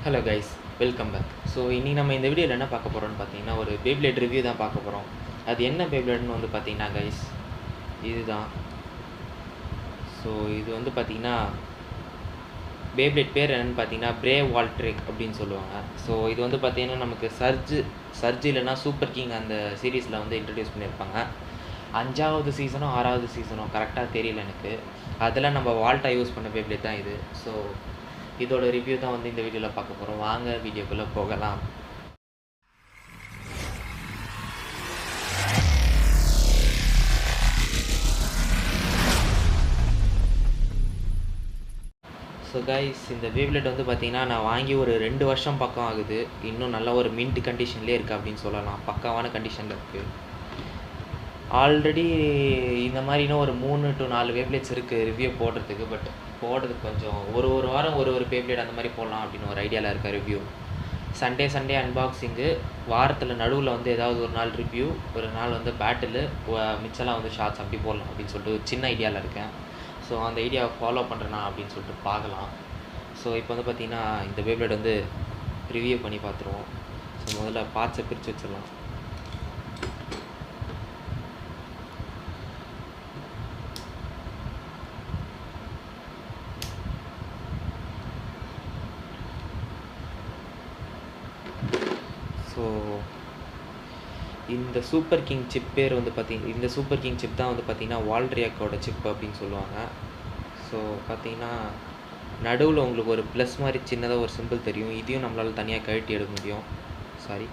Hello guys, welcome back. So இன்றைக்கி நம்ம இந்த வீடியோவில் என்ன பார்க்க போகிறோம்னு பார்த்தீங்கன்னா, ஒரு பேப்ளேட் ரிவ்யூ தான் பார்க்க போகிறோம். அது என்ன பேப்ளேட்னு வந்து பார்த்தீங்கன்னா கைஸ், இதுதான். ஸோ இது வந்து பார்த்தீங்கன்னா பேப்ளேட் பேர் என்னென்னு பார்த்தீங்கன்னா பிரேவ் வால்ட்ரேக் அப்படின்னு சொல்லுவாங்க. ஸோ இது வந்து பார்த்தீங்கன்னா நமக்கு சர்ஜ் இல்லைன்னா சூப்பர் கிங் அந்த சீரீஸில் வந்து இன்ட்ரடியூஸ் பண்ணியிருப்பாங்க. 5வது சீசனோ 6வது சீசனோ கரெக்டாக தெரியல எனக்கு. அதில் நம்ம வால்ட்டா யூஸ் பண்ண பேப்ளேட் தான் இது. ஸோ இதோட ரிவ்யூ தான் வந்து இந்த வீடியோவில் பார்க்க போகிறோம். வாங்க வீடியோக்குள்ளே போகலாம். ஸோ கைஸ், இந்த பேப்ளேட் வந்து பார்த்திங்கன்னா நான் வாங்கி ஒரு 2 வருஷம் பக்கம் ஆகுது. இன்னும் நல்ல ஒரு மின்ட் கண்டிஷன்லேயே இருக்குது அப்படின்னு சொல்லலாம். பக்காவான கண்டிஷனில் இருக்குது. ஆல்ரெடி இந்த மாதிரி இன்னும் ஒரு 3 to 4 பேப்ளேட்ஸ் இருக்குது ரிவ்யூ போடுறதுக்கு. பட் போடுறதுக்கு கொஞ்சம் ஒரு வாரம் ஒரு பேப்ளேட் அந்த மாதிரி போடலாம் அப்படின்னு ஒரு ஐடியாவில் இருக்க ரிவ்யூ. சண்டே அன்பாக்சிங்கு, வாரத்தில் நடுவில் வந்து ஏதாவது ஒரு நாள் ரிவ்யூ, ஒரு நாள் வந்து பேட்டிலு, மிச்சம்லாம் வந்து ஷார்ட்ஸ் அப்படி போடலாம் அப்படின்னு சொல்லிட்டு ஒரு சின்ன ஐடியாவில் இருக்கேன். ஸோ அந்த ஐடியாவை ஃபாலோ பண்ணுறேனா அப்படின்னு சொல்லிட்டு பார்க்கலாம். ஸோ இப்போ வந்து பார்த்திங்கன்னா இந்த பேப்ளேட் வந்து ரிவ்யூ பண்ணி பார்த்துருவோம். ஸோ முதல்ல பார்ட்ஸை பிரித்து வச்சிடலாம். ஸோ இந்த சூப்பர் கிங் சிப் பேர் வந்து இந்த சூப்பர் கிங் சிப் தான் வந்து பார்த்திங்கன்னா வால்ட்ரேக்கோட சிப் அப்படின்னு சொல்லுவாங்க. ஸோ பார்த்திங்கன்னா நடுவில் உங்களுக்கு ஒரு ப்ளஸ் மாதிரி சின்னதாக ஒரு சிம்பிள் தெரியும். இதையும் நம்மளால் தனியாக கழட்டி எடுக்க முடியும். சாரி,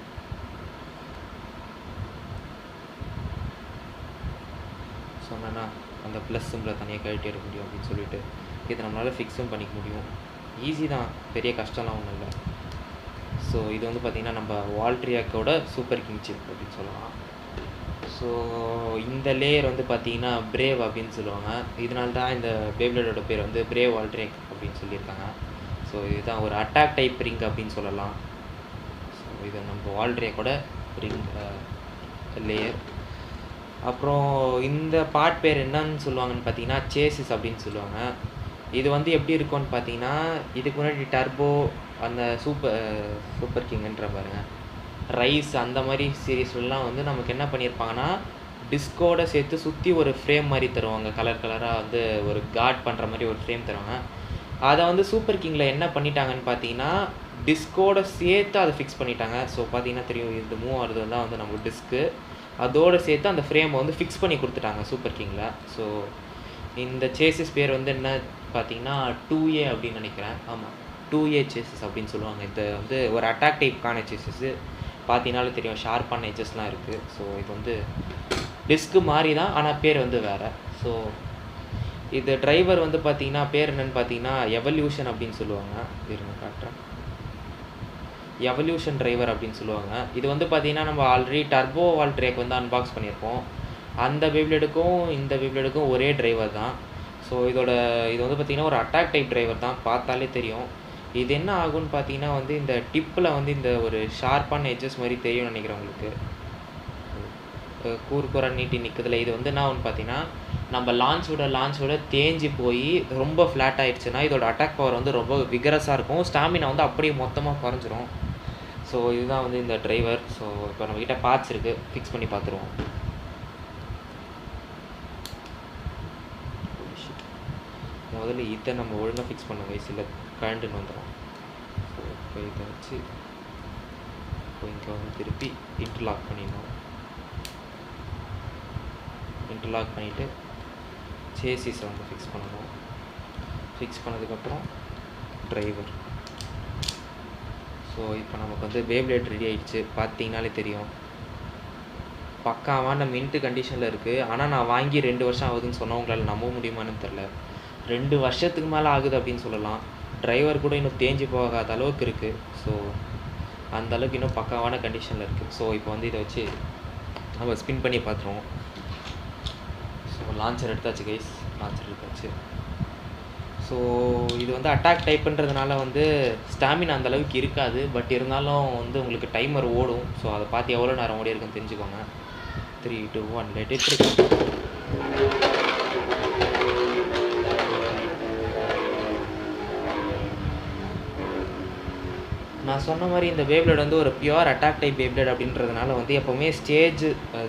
சொன்னேன்னா அந்த ப்ளஸ் சிம்பிளை தனியாக கழட்டி எடுக்க முடியும் அப்படின்னு சொல்லிட்டு இதை நம்மளால் ஃபிக்ஸும் பண்ணிக்க முடியும். ஈஸி தான், பெரிய கஷ்டம்லாம் ஒன்றும் இல்லை. ஸோ இது வந்து பார்த்திங்கன்னா நம்ம வால்ட்ரேக்கோட சூப்பர் கிங் சிப் அப்படின்னு சொல்லலாம். ஸோ இந்த லேயர் வந்து பார்த்திங்கன்னா பிரேவ் அப்படின்னு சொல்லுவாங்க. இதனால தான் இந்த பேப்ளேட்டோட பேர் வந்து பிரேவ் வால்ட்ரேக் அப்படின்னு சொல்லியிருக்காங்க. ஸோ இதுதான் ஒரு அட்டாக் டைப் ரிங் அப்படின்னு சொல்லலாம். ஸோ இது நம்ம வால்ட்ரேக்கோட ரிங் லேயர். அப்புறம் இந்த பார்ட் பேர் என்னன்னு சொல்லுவாங்கன்னு பார்த்தீங்கன்னா சேசிஸ் அப்படின்னு சொல்லுவாங்க. இது வந்து எப்படி இருக்கும்னு பார்த்தீங்கன்னா, இதுக்கு முன்னாடி டர்போ அந்த சூப்பர் கிங்குன்ற பாருங்க, ரைஸ் அந்த மாதிரி சீரீஸ்லாம் வந்து நமக்கு என்ன பண்ணியிருப்பாங்கன்னா, டிஸ்கோட சேர்த்து சுற்றி ஒரு ஃப்ரேம் மாதிரி தருவாங்க. கலராக வந்து ஒரு கார்ட் பண்ணுற மாதிரி ஒரு ஃப்ரேம் தருவாங்க. அதை வந்து சூப்பர் கிங்கில் என்ன பண்ணிட்டாங்கன்னு பார்த்தீங்கன்னா, டிஸ்கோட சேர்த்து அதை ஃபிக்ஸ் பண்ணிட்டாங்க. ஸோ பார்த்தீங்கன்னா தெரியும், இது மூவ் ஆகிறது தான் வந்து நம்ம டிஸ்க்கு, அதோடு சேர்த்து அந்த ஃப்ரேமை வந்து ஃபிக்ஸ் பண்ணி கொடுத்துட்டாங்க சூப்பர் கிங்கில். ஸோ இந்த சேசிஸ் பேர் வந்து என்ன பார்த்தீங்கன்னா 2A அப்படின்னு நினைக்கிறேன். ஆமாம், 2A சேசஸ் அப்படின்னு சொல்லுவாங்க. இது வந்து ஒரு அட்டாக் டைப்புக்கான சேசஸ்ஸு. பார்த்தீங்கனாலும் தெரியும், ஷார்ப்பான எட்ஜஸ்லாம் இருக்குது. ஸோ இது வந்து டிஸ்க்கு மாதிரி தான், ஆனால் பேர் வந்து வேறு. ஸோ இது டிரைவர் வந்து பார்த்திங்கன்னா பேர் என்னென்னு பார்த்தீங்கன்னா எவல்யூஷன் அப்படின்னு சொல்லுவாங்க. இருங்க காட்டுறேன், எவல்யூஷன் டிரைவர் அப்படின்னு சொல்லுவாங்க. இது வந்து பார்த்திங்கன்னா நம்ம ஆல்ரெடி டர்போ வால்ட்ரேக் வந்து அன்பாக்ஸ் பண்ணியிருப்போம். அந்த பேப்ளேடுக்கும் இந்த பேப்ளேடுக்கும் ஒரே டிரைவர் தான். ஸோ இது வந்து பார்த்திங்கன்னா ஒரு அட்டாக் டைப் டிரைவர் தான், பார்த்தாலே தெரியும். இது என்ன ஆகும்னு பார்த்தீங்கன்னா வந்து இந்த டிப்பில் வந்து இந்த ஒரு ஷார்ப்பான எட்ஜஸ் மாதிரி தெரியும்னு நினைக்கிறேன் உங்களுக்கு. கூராக நீட்டி நிற்கிறதுல இது வந்து என்ன ஆகும்னு பார்த்தீங்கன்னா, நம்ம லான்ச்சோட தேஞ்சு போய் ரொம்ப ஃப்ளாட் ஆகிடுச்சுன்னா இதோட அட்டாக் பவர் வந்து ரொம்ப விகரஸாக இருக்கும். ஸ்டாமினா வந்து அப்படியே மொத்தமாக குறைஞ்சிரும். ஸோ இதுதான் வந்து இந்த டிரைவர். ஸோ இப்போ நம்மக்கிட்ட பார்ட்ஸ் இருக்குது, ஃபிக்ஸ் பண்ணி பார்த்துருவோம். முதல்ல இதை நம்ம ஒழுங்காக ஃபிக்ஸ் பண்ண வயசில் கரண்ட்டுன்னு வந்துடும். ஸோ இப்போ இதை வச்சு இங்கே வந்து திருப்பி இன்டர்லாக் பண்ணிடணும். இன்டர்லாக் பண்ணிவிட்டு சேசிஸை வந்து ஃபிக்ஸ் பண்ணணும். ஃபிக்ஸ் பண்ணதுக்கப்புறம் டிரைவர். ஸோ இப்போ நமக்கு வந்து பேப்ளேட் ரெடி ஆகிடுச்சு. பார்த்தீங்கனாலே தெரியும், பக்காவான மின்ட்டு கண்டிஷனில் இருக்குது. ஆனால் நான் வாங்கி 2 வருஷம் ஆகுதுன்னு சொன்னால் உங்களால் நம்ப முடியுமான்னு தெரில. 2 வருஷத்துக்கு மேலே ஆகுது அப்படின்னு சொல்லலாம். டிரைவர் கூட இன்னும் தேஞ்சு போகாத அளவுக்கு இருக்குது. ஸோ அந்த அளவுக்கு இன்னும் பக்காவான கண்டிஷனில் இருக்குது. ஸோ இப்போ வந்து இதை வச்சு நம்ம ஸ்பின் பண்ணி பார்த்துருவோம். ஸோ லான்ச்சர் எடுத்தாச்சு கைஸ், லான்ச்சர் எடுத்தாச்சு. ஸோ இது வந்து அட்டாக் டைப்புன்றதுனால வந்து ஸ்டாமினா அந்தளவுக்கு இருக்காது. பட் இருந்தாலும் வந்து உங்களுக்கு டைமர் ஓடும். ஸோ அதை பார்த்து எவ்வளோ நேரம் ஓடி இருக்குன்னு தெரிஞ்சுக்கோங்க. 3, 2, 1 let it trip. நான் சொன்ன மாரி இந்த பேப்ளேட் வந்து ஒரு பியூர் அட்டாக் டைப் பேப்ளேட் அப்படின்றதுனால வந்து எப்போவுமே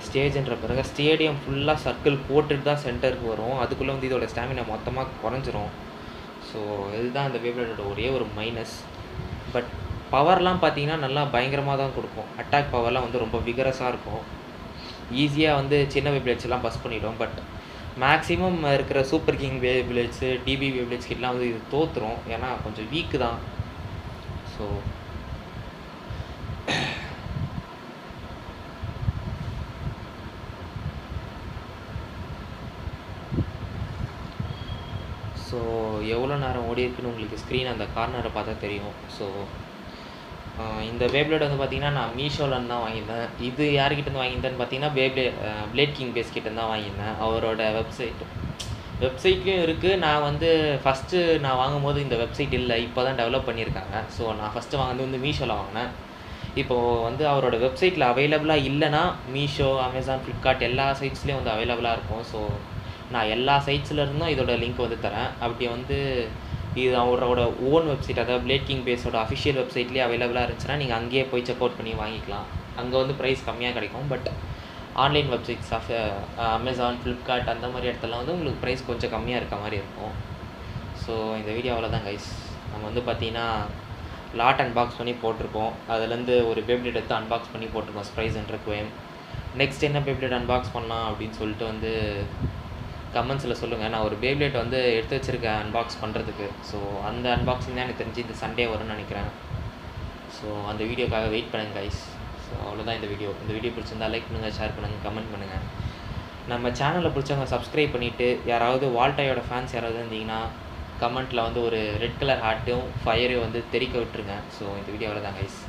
ஸ்டேஜ்ன்ற பிறகு ஸ்டேடியம் ஃபுல்லாக சர்க்கிள் போட்டுட்டு தான் சென்டருக்கு வரும். அதுக்குள்ளே வந்து இதோட ஸ்டாமினா மொத்தமாக குறைஞ்சிரும். ஸோ இதுதான் இந்த பேப்ளேட்டோட ஒரே ஒரு மைனஸ். பட் பவர்லாம் பார்த்தீங்கன்னா நல்லா பயங்கரமாக தான் கொடுக்கும். அட்டாக் பவர்லாம் வந்து ரொம்ப விகரஸாக இருக்கும். ஈஸியாக வந்து சின்ன பேப்ளேட்ஸ்லாம் பஸ் பண்ணிடும். பட் மேக்ஸிமம் இருக்கிற சூப்பர் கிங் பேப்ளேட்ஸு, டிபி பேப்ளேட்ஸ் கிட்டலாம் வந்து இது தோற்றுரும். ஏன்னா கொஞ்சம் வீக்கு தான். ஸோ ஸோ எவ்வளோ நேரம் ஓடிருக்குன்னு உங்களுக்கு ஸ்க்ரீன் அந்த கார்னரை பார்த்தா தெரியும். ஸோ இந்த பேப்ளேட் வந்து பார்த்திங்கன்னா நான் மீஷோலேருந்து தான் வாங்கியிருந்தேன். இது யார்கிட்டேருந்து வாங்கியிருந்தேன்னு பார்த்தீங்கன்னா பிளேட் கிங் பேஸ்கிட்டேருந்து தான் வாங்கியிருந்தேன். அவரோட வெப்சைட்லேயும் இருக்குது. நான் வந்து ஃபஸ்ட்டு நான் வாங்கும்போது இந்த வெப்சைட் இல்லை, இப்போ தான் டெவலப் பண்ணியிருக்காங்க. ஸோ நான் ஃபஸ்ட்டு வாங்கினது வந்து மீஷோவில் வாங்கினேன். இப்போது வந்து அவரோட வெப்சைட்டில் அவைலபிளாக இல்லைன்னா மீஷோ, அமேசான், ஃப்ளிப்கார்ட் எல்லா சைட்ஸ்லேயும் வந்து அவைலபிளாக இருக்கும். ஸோ நான் எல்லா சைட்ஸ்லேருந்தும் இதோட லிங்க் வந்து தரேன். அப்படி வந்து இது அவரோட ஓன் வெப்சைட், அதாவது பிளேட் கிங் பேஸோட அஃபிஷியல் வெப்சைட்லேயே அவைலபிளாக இருந்துச்சுன்னா நீங்கள் அங்கேயே போய் செக் அவுட் பண்ணி வாங்கிக்கலாம். அங்கே வந்து ப்ரைஸ் கம்மியாக கிடைக்கும். But online websites Amazon, Flipkart அந்த மாதிரி இடத்துலலாம் வந்து உங்களுக்கு ப்ரைஸ் கொஞ்சம் கம்மியாக இருக்க மாதிரி இருக்கும். ஸோ இந்த வீடியோ அவ்வளோதான் கைஸ். நம்ம வந்து பார்த்திங்கன்னா லாட் அன்பாக்ஸ் பண்ணி போட்டிருக்கோம். அதுலேருந்து ஒரு பேப்ளேட் எடுத்து அன்பாக்ஸ் பண்ணி போட்டிருக்கோம் ஸ்ப்ரைஸ் அண்ட் ரெக்வயம். நெக்ஸ்ட் என்ன பேப்ளேட் அன்பாக்ஸ் பண்ணலாம் அப்படின்னு சொல்லிட்டு வந்து கமெண்ட்ஸில் சொல்லுங்கள். நான் ஒரு பேப்ளேட் வந்து எடுத்து வச்சுருக்கேன் அன்பாக்ஸ் பண்ணுறதுக்கு. ஸோ அந்த அன்பாக்சிங் தான் எனக்கு தெரிஞ்சு இந்த சண்டே வரும்னு நினைக்கிறேன். ஸோ அந்த வீடியோக்காக வெயிட் பண்ணுங்கள் கைஸ். ஸோ அவ்வளோதான் இந்த வீடியோ. இந்த வீடியோ பிடிச்சிருந்தா லைக் பண்ணுங்கள், ஷேர் பண்ணுங்கள், கமெண்ட் பண்ணுங்கள். நம்ம சேனலில் பிடிச்சவங்க சப்ஸ்கிரைப் பண்ணிவிட்டு யாராவது வால்டாயோட ஃபேன்ஸ் யாராவது இருந்தீங்கன்னா கமெண்ட்டில் வந்து ஒரு ரெட் கலர் ஹார்ட்டும் ஃபயரையும் வந்து தெரிக்க விட்டுருங்க. ஸோ இந்த வீடியோ அவ்வளோதான் கைஸ்.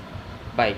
பை.